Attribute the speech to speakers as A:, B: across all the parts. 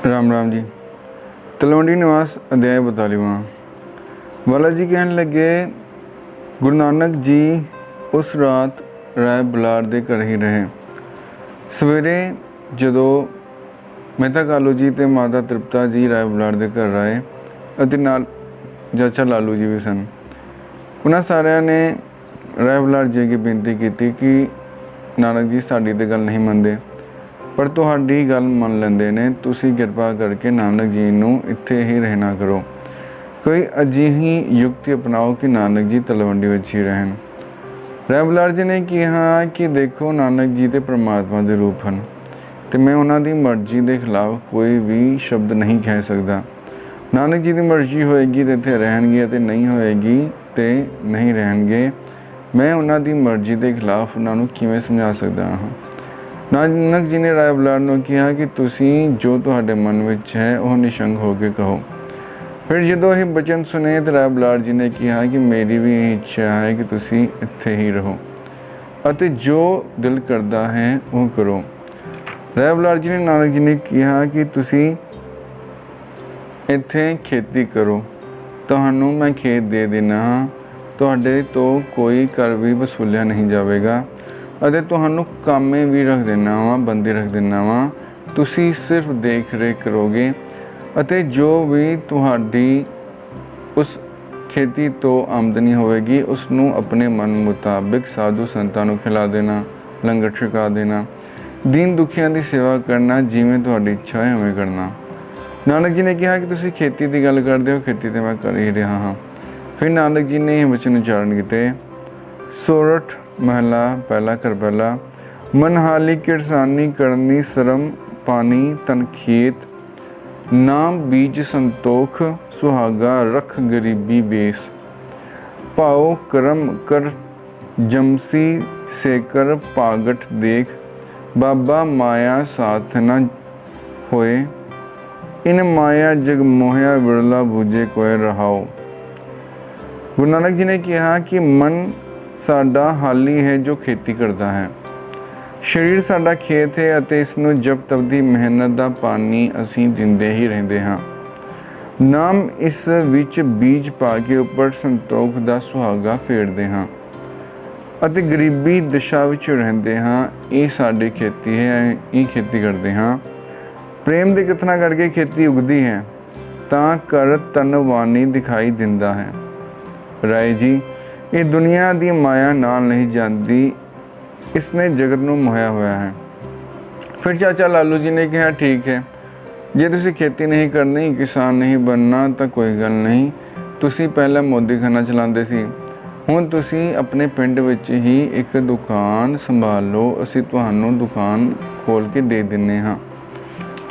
A: राम राम जी। तलवंडी निवास अध्याय 42वां। वाला जी कहन लगे, गुरु नानक जी उस रात राय बुलार दे घर ही रहे। सवेरे जदों मेहता कालू जी ते माता तृप्ता जी राय बुलार दे घर आए अते नाल चाचा लालू जी भी सन। उन्हां सारिਆਂ ने राय बुलार जी अगे बेनती की कि नानक जी साडी ते गल नहीं मनदे, पर तुहाडी गल मन लैंदे ने। तुसी किरपा करके नानक जी नूं इत्थे ही रहना करो। कोई अजिही युक्ति अपनाओ कि नानक जी तलवंडी विच ही रहन। राय बुलार जी ने कहा कि देखो, नानक जी ते परमात्मा दे रूप हैं ते मैं उन्हां दी मर्जी दे खिलाफ कोई भी शब्द नहीं कह सकदा। नानक जी दी मर्जी होएगी तो इत्थे रहणगे ते नहीं होएगी ते नहीं रहणगे। मैं उन्हां दी मर्जी दे खिलाफ उन्हां नूं किवें समझा सकदा हां। नानक जी ने राय बुलार नूं कहा कि तुसी जो तुहाडे मन विच है वह निशंक होकर कहो। फिर जदों ये बचन सुने तो राय बुलार जी ने कहा कि मेरी भी यही इच्छा है कि तुसी इत्थे ही रहो अते जो दिल करदा है वह करो। राय बुलार जी ने नानक जी ने कहा कि तुसी इत्थे खेती करो, तुहानूं मैं खेत दे देना हाँ। तुहाडे तो कोई कर भी वसूलिया नहीं जाएगा अते तुहानूं कामे भी रख देना वा, बंदे रख देना वा। तुसी सिर्फ देख रेख करोगे अते जो भी तुहाडी उस खेती तो आमदनी होएगी उसनूं अपने मन मुताबिक साधु संतां नूं खिला देना, लंगर छका देना, दीन दुखियां दी सेवा करना, जिवें तुहाडी इच्छा है उवें करना। नानक जी ने कहा कि तुसी खेती की गल करदे हो, खेती तो मैं कर ही रहा हाँ। फिर नानक जी ने यह वचन उच्चारण किए। सोरठ महला पहला कर पहला। मनहाली किरसानी करनी शरम पानी तन खेत, नाम बीज संतोख सुहागा रख गरीबी बेस। पाओ करम कर जमसी से कर पागट देख, बाबा माया साथ न होए, इन माया जग मोहया बिरला बूझे कोय रहाओ। गुरु नानक जी ने कहा कि मन साडा हाली है जो खेती करता है, शरीर साडा खेत है अते इसनूं जब तब दी मेहनत दा पानी असीं दिंदे ही रहिंदे हां। नाम इस विच बीज पा के उपर संतोख दा सुहागा फेरदे हां अते गरीबी दशा विच रहिंदे हां। ये साडी खेती है, ये खेती करदे हां। प्रेम दे कथना करके खेती उगदी है तां कर तन वानी दिखाई दिंदा है। राय जी, ये दुनिया दी माया नाल नहीं जाती, इसने जगत नूं मोहिया होया है। फिर चाचा लालू जी ने कहा, ठीक है, जे तुसी खेती नहीं करनी, किसान नहीं बनना तो कोई गल नहीं। तुसी पहले मोदी खाना चलाते सी, हुण तुसी अपने पिंड विच ही एक दुकान संभाल लो, असीं तुहानूं दुकान खोल के दे दिंने हाँ।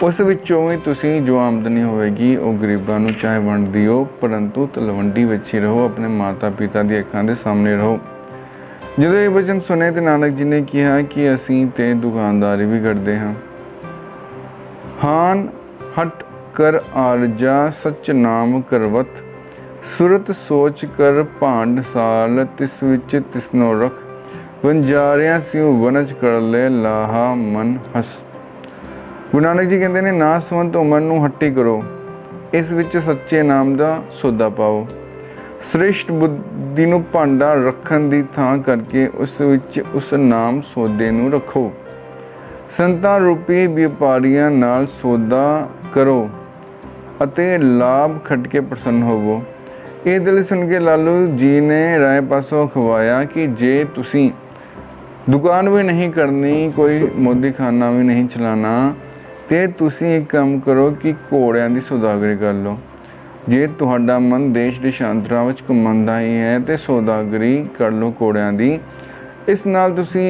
A: उस विचों भी तुसी जो आमदनी होएगी वो गरीबां नूं चाहे वंड दिओ, परंतु तलवंडी विच ही रहो, अपने माता पिता दी अखां दे सामने रहो। जदों ये वचन सुने तो नानक जी ने कहा कि असीं ते दुकानदारी भी करते हाँ। हान हट कर आरजा सच नाम करवत, सुरत सोच कर भांड साल तिस विच तिसनो रख, वंजारियां सिउ वनज कर ले लाहा मन हस। गुरु नानक जी कहते हैं, ना संवत उमर नूं हट्टी करो, इस विच सच्चे नाम दा सौदा पाओ। श्रेष्ठ बुद्धि नूं भांडा रखण दी थां करके उस विच उस नाम सौदे नूं रखो। संतां रूपी व्यापारियां नाल सौदा करो अते लाभ खट के प्रसन्न होवो। ये दिल सुन के लालू जी ने राय पासों खवाया कि जे तुसी दुकान भी नहीं करनी, कोई मोदी खाना भी नहीं चलाना, ते तुसी एक काम करो कि घोड़ियां दी सौदागरी कर लो। जे तुहाडा मन देश देशांतरां विच घुम्मण दा ही है तो सौदागरी कर लो घोड़ियां दी। इस नाल तुसी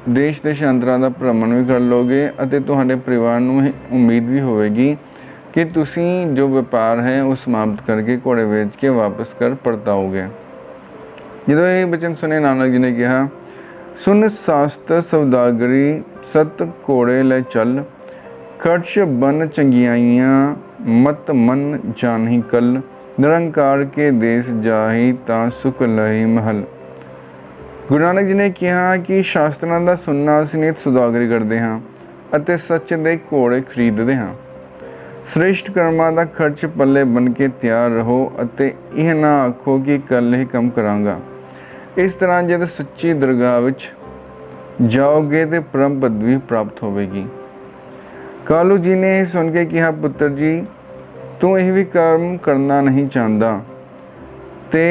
A: देश देशांतरां दा भ्रमण भी कर लोगे अते तुहाडे परिवार नूं उम्मीद भी होवेगी कि तुसी जो व्यापार है वो समाप्त करके घोड़े बेच के वापस कर परताओगे। जदों ये वचन सुने नानक जी ने कहा, सुन शास्त्र सौदागरी सत घोड़े ले चल, खर्च बन चंगियाइयाँ मत मन जानही कल, निरंकार के देश जाही ता सुख लही महल। गुरु नानक जी ने कहा कि शास्त्रां दा सुनना असीं नित सौदागरी करते हाँ अते सच दे घोड़े खरीदते हाँ। श्रेष्ठ कर्मां दा खर्च पल्ले बन के तैयार रहो अते यह ना आखो कि कल ही कम करांगा। इस तरह जब सच्ची दरगाह विच जाओगे तो परम पदवी प्राप्त होगी। कालू जी ने यह सुन के कहा, पुत्र जी तू यह भी काम करना नहीं चाहता तो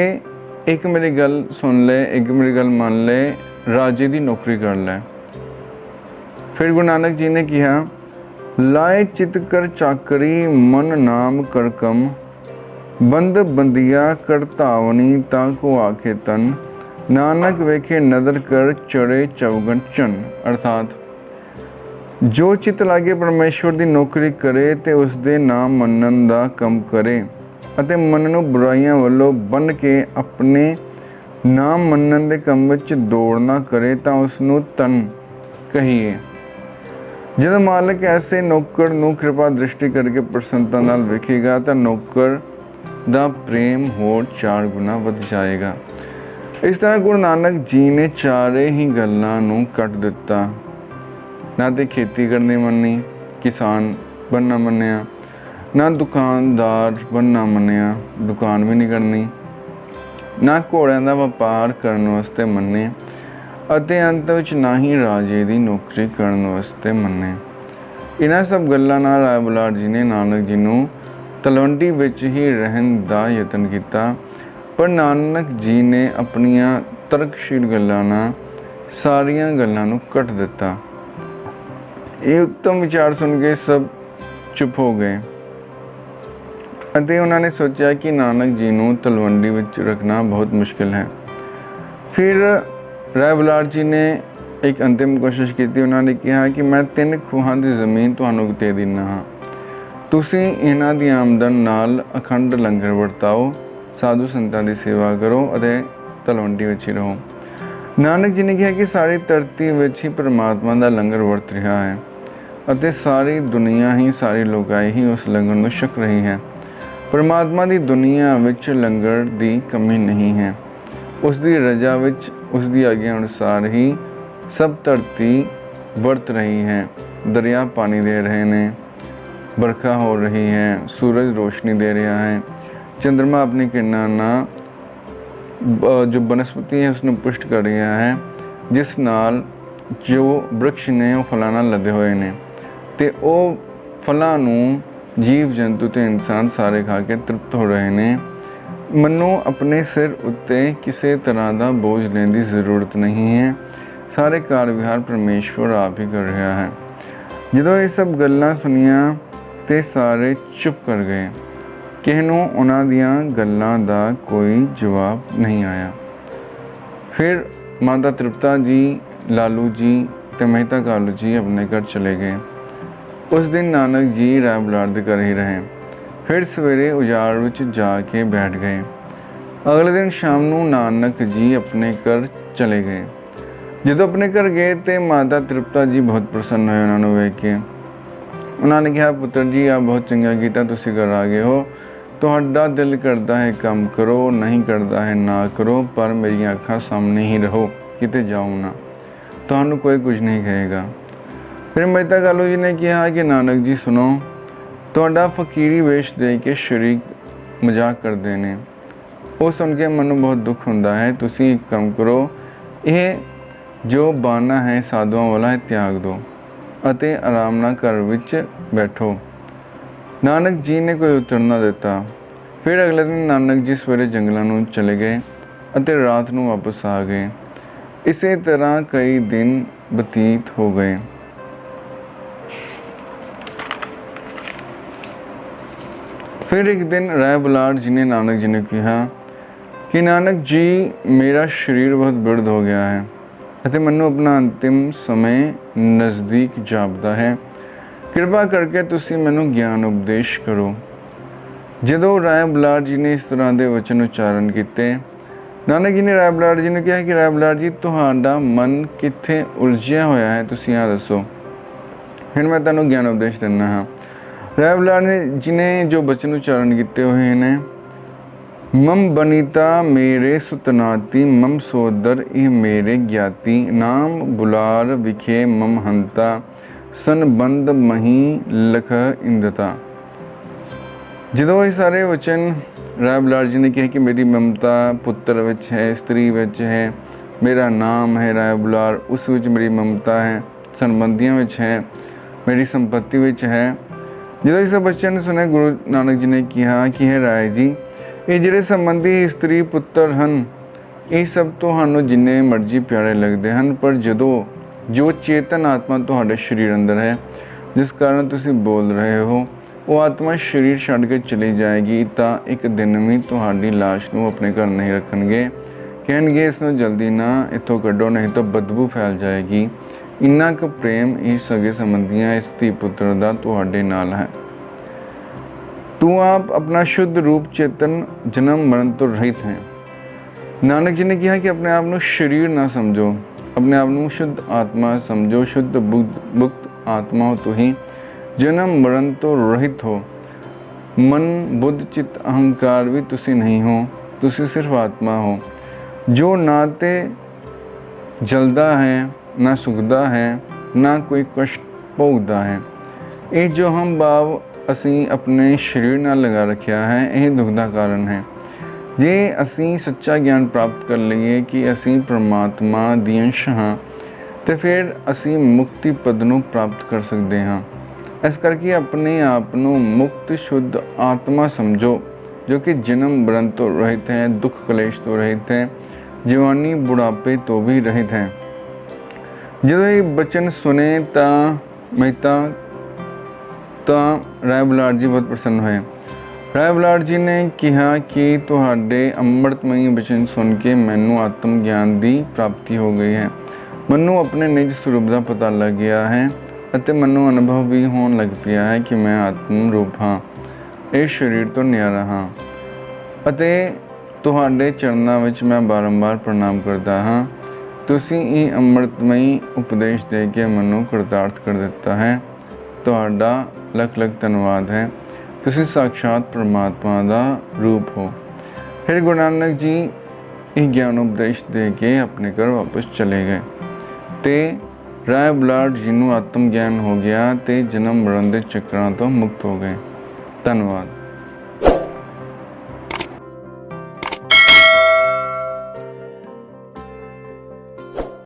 A: एक मेरी गल सुन ले, एक मेरी गल मान ले, राजे की नौकरी कर ले। फिर गुरु नानक जी ने कहा, लाए चित कर चाकरी मन नाम कर कम, बंद बंदिया कर धावनी ता को आखे तन, नानक वेखे नदर कर चढ़े चौगन चन। अर्थात जो चित लागे परमेश्वर की नौकरी करे तो उसके नाम मनन का कम करे ਅਤੇ मन ਨੂੰ बुराइयां वालों बन के अपने नाम मनन के कम विच दौड़ना करे तो उसनू तन कहिए। जब मालिक ऐसे नौकर नू कृपा दृष्टि करके प्रसन्नता नाल वेखेगा तो नौकर दा प्रेम होर 4 गुना वध जाएगा। इस तरह गुरु नानक जी ने चारे ही गल्लां नू कट दिता। ना तो खेती करनी मन्नी, किसान बनना मन्निया, ना दुकानदार बनना मन्निया, दुकान भी नहीं करनी, ना घोड़ियां दा व्यापार करने वास्ते मन्ने, अते अंत विच ना ही राजे की नौकरी करने वास्ते मन्ने। इन्हां सब गल्लां नाल राय बुलार जी ने नानक जी नूं तलवंडी विच ही रहन दा यतन किया, पर नानक जी ने अपनियां तरकशील गल्लां नाल सारियां गल्लां नूं कट दिता। ये उत्तम विचार सुन के सब चुप हो गए ਅਤੇ ਉਹਨਾਂ ਨੇ सोचा कि नानक जी ਨੂੰ तलवंडी ਵਿੱਚ रखना बहुत मुश्किल है। फिर राय बुलार जी ने एक अंतिम कोशिश की। उन्होंने कहा कि मैं 3 ਖੂਹਾਂ ਦੀ ਜ਼ਮੀਨ ਤੁਹਾਨੂੰ ਦੇ ਦਿੰਦਾ ਹਾਂ, ਤੁਸੀਂ ਇਹਨਾਂ ਦੀ ਆਮਦਨ ਨਾਲ ਅਖੰਡ ਲੰਗਰ ਵਰਤਾਓ, ਸਾਧੂ ਸੰਤਾਂ ਦੀ ਸੇਵਾ ਕਰੋ ਅਤੇ ਤਲਵੰਡੀ ਵਿੱਚ ਹੀ ਰਹੋ। ਨਾਨਕ ਜੀ ਨੇ ਕਿਹਾ ਕਿ ਸਾਰੀ ਧਰਤੀ ਵਿੱਚ ਹੀ ਪਰਮਾਤਮਾ ਦਾ ਲੰਗਰ ਵਰਤ ਰਿਹਾ ਹੈ ਅਤੇ ਸਾਰੀ ਦੁਨੀਆ ਹੀ, ਸਾਰੀ ਲੋਕਾਈ ਹੀ ਉਸ ਲੰਗਰ ਨੂੰ ਛਕ ਰਹੀ ਹੈ। परमात्मा की दुनिया विच लंगर की कमी नहीं है। उसकी रजा विच, उसकी आज्ञा अनुसार ही सब धरती वरत रही है। दरिया पानी दे रहे हैं, बरखा हो रही है, सूरज रोशनी दे रहा है, चंद्रमा अपनी किरणों जो वनस्पति है उसनों पुष्ट कर रहा है, जिस नाल जो वृक्ष ने वो फलों नाल लदे हुए हैं ते वो फलों नूं जीव जंतु ते इंसान सारे खा के तृप्त हो रहे हैं। मनु अपने सिर उत्ते किसी तरह का बोझ लेने की ज़रूरत नहीं है। सारे कार विहार परमेश्वर आप ही कर रहा है। जदों ये सब गल्लां सुनिया तो सारे चुप कर गए। किसी नूं उन्हां दियां गल्लां दा कोई जवाब नहीं आया। फिर माता तृप्ता जी, लालू जी ते मेहता कालू जी अपने घर चले गए। उस दिन नानक जी राय बुलार दे घर ही रहे। फिर सवेरे उजाड़ विच जाके बैठ गए। अगले दिन शाम नूं नानक जी अपने घर चले गए। जदों अपने घर गए तो माता तृप्ता जी बहुत प्रसन्न होए उन्होंने वेख के। उन्होंने कहा, पुत्र जी आप बहुत चंगा कीता, तुसीं घर आ गए हो। तुहाडा दिल करता है काम करो, नहीं करता है ना करो, पर मेरी अखां सामने ही रहो, किते जाओ ना, तुहानूं कोई कुछ नहीं कहेगा। फिर मेहता कालू जी ने कहा कि नानक जी सुनो, तुहाडा फकीरी वेश दे के शरीक मजाक करते हैं, वो सुन के मन बहुत दुख होता है। तुसीं एक काम करो, यह जो बाना है साधुओं वाला है त्याग दो अते आराम नाल घर विच बैठो। नानक जी ने कोई उत्तर ना दिता। फिर अगले दिन नानक जी सवेरे जंगलों नूं चले गए अते रात नूं वापस आ गए। इसी तरह कई दिन बतीत हो गए। फिर एक दिन राय बुलार जी ने नानक जी ने कहा कि नानक जी मेरा शरीर बहुत बिरध हो गया है ਅਤੇ ਮੈਨੂੰ अपना अंतिम समय नज़दीक जापदा है। कृपा करके तुसी मैनू ज्ञान उपदेश करो। जदों राय बुलार जी ने इस तरह के वचन उच्चारण किए, नानक जी ने राय बुलार जी ने कहा कि राय बुलार जी तुहाडा मन कित्थे उलझिया होया है, तुसी आ दसो, फिर मैं तुहानूं ज्ञान उपदेश दिंदा हाँ। राय बुलार जी ने जो वचन उच्चारण किए हुए हैं, मम बनीता मेरे सुतनाती, मम सोदर इह मेरे ज्ञाति, नाम बुलार विखे मम हंता, सन बंद मही लख इंदता। ਜਦੋਂ ਇਹ ਸਾਰੇ ਵਚਨ ਰਾਏ ਬੁਲਾਰ ਜੀ ਨੇ ਕਿਹਾ ਕਿ ਮੇਰੀ ਮਮਤਾ ਪੁੱਤਰ ਵਿੱਚ ਹੈ, ਇਸਤਰੀ ਵਿੱਚ ਹੈ, ਮੇਰਾ ਨਾਮ ਹੈ ਰਾਏ ਬੁਲਾਰ, ਉਸ ਵਿੱਚ ਮੇਰੀ ਮਮਤਾ ਹੈ, ਸੰਬੰਧੀਆਂ ਵਿੱਚ ਹੈ, ਮੇਰੀ ਸੰਪत्ति ਵਿੱਚ ਹੈ। ਜਦੋਂ ਇਸ ਬਚਨ ਸੁਣੇ ਗੁਰੂ ਨਾਨਕ ਜੀ ਨੇ ਕਿਹਾ ਕਿ ਹੈ ਰਾਏ ਜੀ, ਇਹ ਜਿਹੜੇ ਸੰਬੰਧੀ ਇਸਤਰੀ ਪੁੱਤਰ ਹਨ ਇਹ ਸਭ ਤੁਹਾਨੂੰ ਜਿੰਨੇ ਮਰਜ਼ੀ ਪਿਆਰੇ ਲੱਗਦੇ ਹਨ, ਪਰ ਜਦੋਂ ਜੋ ਚੇਤਨ ਆਤਮਾ ਤੁਹਾਡੇ ਸਰੀਰ ਅੰਦਰ ਹੈ, ਜਿਸ ਕਾਰਨ ਤੁਸੀਂ ਬੋਲ ਰਹੇ ਹੋ, ਉਹ ਆਤਮਾ ਸਰੀਰ ਛੱਡ ਕੇ ਚਲੀ ਜਾਏਗੀ ਤਾਂ ਇੱਕ ਦਿਨ ਵੀ ਤੁਹਾਡੀ ਲਾਸ਼ ਨੂੰ ਆਪਣੇ ਘਰ ਨਹੀਂ ਰੱਖਣਗੇ। ਕਹਿਣਗੇ ਇਸ ਨੂੰ ਜਲਦੀ ਨਾ ਇੱਥੋਂ ਕੱਢੋ, ਨਹੀਂ ਤਾਂ ਬਦਬੂ ਫੈਲ ਜਾਏਗੀ। ਇੰਨਾ ਕੁ ਪ੍ਰੇਮ ਇਸ ਸਗੇ ਸੰਬੰਧੀਆਂ ਇਸ ਧੀ ਪੁੱਤਰ ਦਾ ਤੁਹਾਡੇ ਨਾਲ ਹੈ। ਤੂੰ ਆਪ ਆਪਣਾ ਸ਼ੁੱਧ ਰੂਪ ਚੇਤਨ ਜਨਮ ਮਰਨ ਤੋਂ ਰਹਿਤ ਹੈ। ਨਾਨਕ ਜੀ ਨੇ ਕਿਹਾ ਕਿ ਆਪਣੇ ਆਪ ਨੂੰ ਸਰੀਰ ਨਾ ਸਮਝੋ, ਆਪਣੇ ਆਪ ਨੂੰ ਸ਼ੁੱਧ ਆਤਮਾ ਸਮਝੋ। ਸ਼ੁੱਧ ਮੁਕਤ ਆਤਮਾ ਹੋ ਤੁਸੀਂ, ਜਨਮ ਮਰਨ ਤੋਂ ਰਹਿਤ ਹੋ। ਮਨ ਬੁੱਧ ਚਿੱਤ ਅਹੰਕਾਰ ਵੀ ਤੁਸੀਂ ਨਹੀਂ ਹੋ, ਤੁਸੀਂ ਸਿਰਫ ਆਤਮਾ ਹੋ ਜੋ ਨਾ ਤੇ ਜਲਦਾ ਹੈ, ਨਾ ਸੁਖਦਾ ਹੈ, ਨਾ ਕੋਈ ਕਸ਼ਟ ਭੋਗਦਾ ਹੈ। ਇਹ ਜੋ ਹਮ ਭਾਵ ਅਸੀਂ ਆਪਣੇ ਸਰੀਰ ਨਾਲ ਲਗਾ ਰੱਖਿਆ ਹੈ, ਇਹ ਦੁੱਖ ਦਾ ਕਾਰਨ ਹੈ। ਜੇ ਅਸੀਂ ਸੱਚਾ ਗਿਆਨ ਪ੍ਰਾਪਤ ਕਰ ਲਈਏ ਕਿ ਅਸੀਂ ਪਰਮਾਤਮਾ ਦੀ ਅੰਸ਼ ਹਾਂ, ਤੇ ਫਿਰ ਅਸੀਂ ਮੁਕਤੀ ਪਦ ਨੂੰ ਪ੍ਰਾਪਤ ਕਰ ਸਕਦੇ ਹਾਂ। ਇਸ ਕਰਕੇ ਆਪਣੇ ਆਪ ਨੂੰ ਮੁਕਤ ਸ਼ੁੱਧ ਆਤਮਾ ਸਮਝੋ, ਜੋ ਕਿ ਜਨਮ ਮਰਨ ਤੋਂ ਰਹਿਤ ਹੈ, ਦੁੱਖ ਕਲੇਸ਼ ਤੋਂ ਰਹਿਤ ਹੈ, ਜਵਾਨੀ ਬੁਢਾਪੇ ਤੋਂ ਵੀ ਰਹਿਤ ਹੈ। ਜਦੋਂ ਇਹ ਬਚਨ ਸੁਨੇ ਤਾਂ ਮਹਿਤਾ ਰਾਏ ਬੁਲਾਰ ਜੀ ਬਹੁਤ ਪ੍ਰਸੰਨ ਹੋਏ। ਰਾਏ ਬੁਲਾਰ ਜੀ ਨੇ ਕਿਹਾ ਕਿ ਤੁਹਾਡੇ ਅੰਮ੍ਰਿਤਮਈ ਬਚਨ ਸੁਣ ਕੇ ਮੈਨੂੰ ਆਤਮ ਗਿਆਨ ਦੀ ਪ੍ਰਾਪਤੀ ਹੋ ਗਈ ਹੈ। ਮੈਨੂੰ ਆਪਣੇ ਨਿਜ ਸਰੂਪ ਦਾ ਪਤਾ ਲੱਗ ਗਿਆ ਹੈ ਅਤੇ ਮੈਨੂੰ ਅਨੁਭਵ ਵੀ ਹੋਣ ਲੱਗ ਪਿਆ ਹੈ ਕਿ ਮੈਂ ਆਤਮ ਰੂਪ ਹਾਂ, ਇਸ ਸਰੀਰ ਤੋਂ ਨਿਆਰਾ ਹਾਂ ਅਤੇ ਤੁਹਾਡੇ ਚਰਨਾਂ ਵਿੱਚ ਮੈਂ ਬਾਰੰਬਾਰ ਪ੍ਰਣਾਮ ਕਰਦਾ ਹਾਂ। ਤੁਸੀਂ ਇਹ ਅੰਮ੍ਰਿਤਮਈ ਉਪਦੇਸ਼ ਦੇ ਕੇ ਮੈਨੂੰ ਕਰਤਾਰਥ ਕਰ ਦਿੱਤਾ ਹੈ। ਤੁਹਾਡਾ ਲੱਖ ਲੱਖ ਧੰਨਵਾਦ ਹੈ। ਤੁਸੀਂ ਸਾਖਸ਼ਾਤ ਪਰਮਾਤਮਾ ਦਾ ਰੂਪ ਹੋ। ਫਿਰ ਗੁਰੂ ਨਾਨਕ ਜੀ ਇਹ ਗਿਆਨ ਉਪਦੇਸ਼ ਦੇ ਕੇ ਆਪਣੇ ਘਰ ਵਾਪਸ ਚਲੇ ਗਏ ਤੇ ਰਾਏ ਬੁਲਾਰ ਜੀ ਨੂੰ ਆਤਮ ਗਿਆਨ ਹੋ ਗਿਆ ਤੇ ਜਨਮ ਮਰਨ ਦੇ ਚੱਕਰਾਂ ਤੋਂ ਮੁਕਤ ਹੋ ਗਏ। ਧੰਨਵਾਦ।